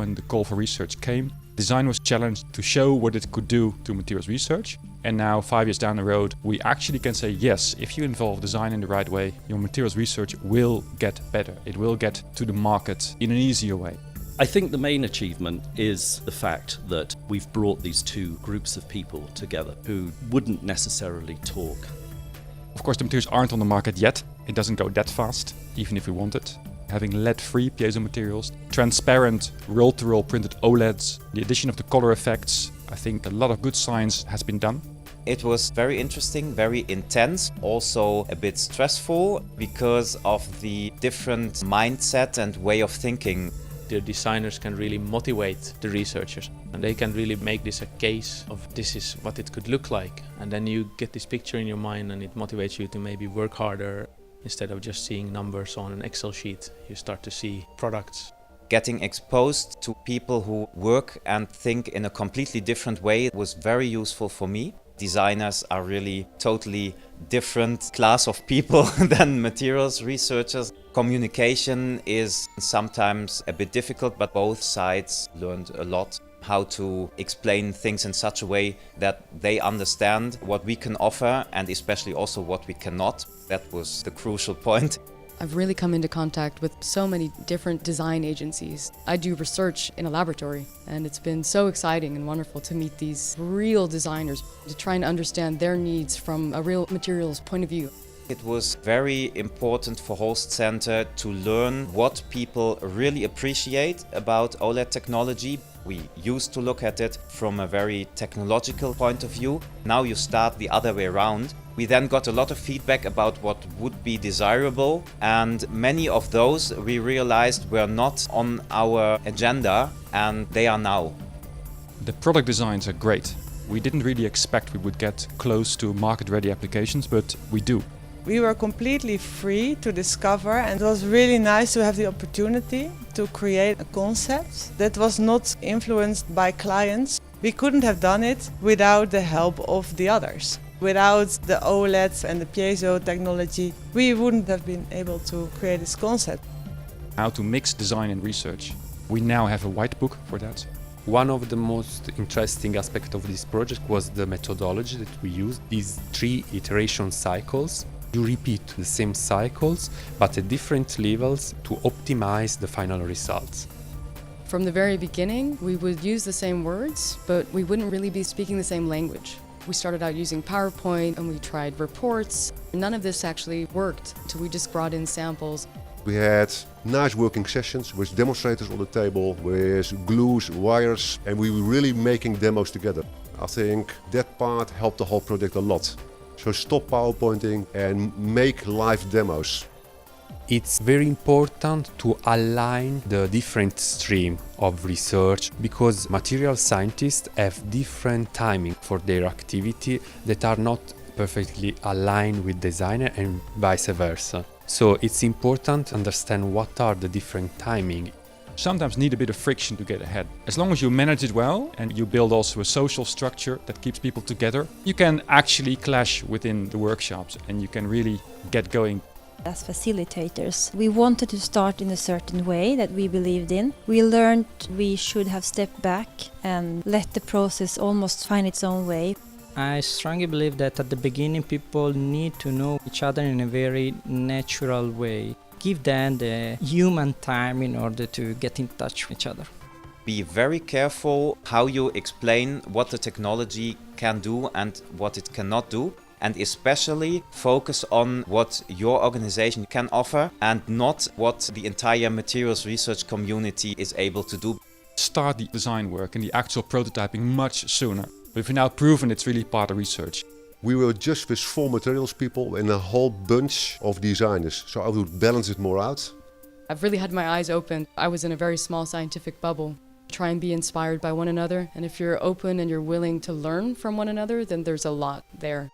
when the call for research came. Design was challenged to show what it could do to materials research. And now, 5 years down the road, we actually can say, yes, if you involve design in the right way, your materials research will get better. It will get to the market in an easier way. I think the main achievement is the fact that we've brought these two groups of people together who wouldn't necessarily talk. Of course, the materials aren't on the market yet. It doesn't go that fast, even if we want it. Having lead-free piezo materials, transparent roll-to-roll printed OLEDs, the addition of the color effects, I think a lot of good science has been done. It was very interesting, very intense, also a bit stressful because of the different mindset and way of thinking. The designers can really motivate the researchers, and they can really make this a case of this is what it could look like. And then you get this picture in your mind and it motivates you to maybe work harder. Instead of just seeing numbers on an Excel sheet, you start to see products. Getting exposed to people who work and think in a completely different way was very useful for me. Designers are really totally different class of people than materials researchers. Communication is sometimes a bit difficult, but both sides learned a lot how to explain things in such a way that they understand what we can offer and especially also what we cannot. That was the crucial point. I've really come into contact with so many different design agencies. I do research in a laboratory, and it's been so exciting and wonderful to meet these real designers, to try and understand their needs from a real materials point of view. It was very important for Host Center to learn what people really appreciate about OLED technology. We used to look at it from a very technological point of view. Now you start the other way around. We then got a lot of feedback about what would be desirable, and many of those we realized were not on our agenda, and they are now. The product designs are great. We didn't really expect we would get close to market-ready applications, but we do. We were completely free to discover, and it was really nice to have the opportunity to create a concept that was not influenced by clients. We couldn't have done it without the help of the others. Without the OLED and the piezo technology, we wouldn't have been able to create this concept. How to mix design and research. We now have a white book for that. One of the most interesting aspects of this project was the methodology that we used. These 3 iteration cycles. You repeat the same cycles, but at different levels to optimize the final results. From the very beginning, we would use the same words, but we wouldn't really be speaking the same language. We started out using PowerPoint and we tried reports. None of this actually worked until we just brought in samples. We had nice working sessions with demonstrators on the table, with glues, wires, and we were really making demos together. I think that part helped the whole project a lot. So stop PowerPointing and make live demos. It's very important to align the different stream of research because material scientists have different timing for their activity that are not perfectly aligned with designer and vice versa. So it's important to understand what are the different timing. Sometimes need a bit of friction to get ahead. As long as you manage it well and you build also a social structure that keeps people together, you can actually clash within the workshops and you can really get going. As facilitators, we wanted to start in a certain way that we believed in. We learned we should have stepped back and let the process almost find its own way. I strongly believe that at the beginning people need to know each other in a very natural way. Give them the human time in order to get in touch with each other. Be very careful how you explain what the technology can do and what it cannot do. And especially focus on what your organization can offer and not what the entire materials research community is able to do. Start the design work and the actual prototyping much sooner. We've now proven it's really part of research. We were just with 4 materials people and a whole bunch of designers, so I would balance it more out. I've really had my eyes opened. I was in a very small scientific bubble. Try and be inspired by one another, and if you're open and you're willing to learn from one another, then there's a lot there.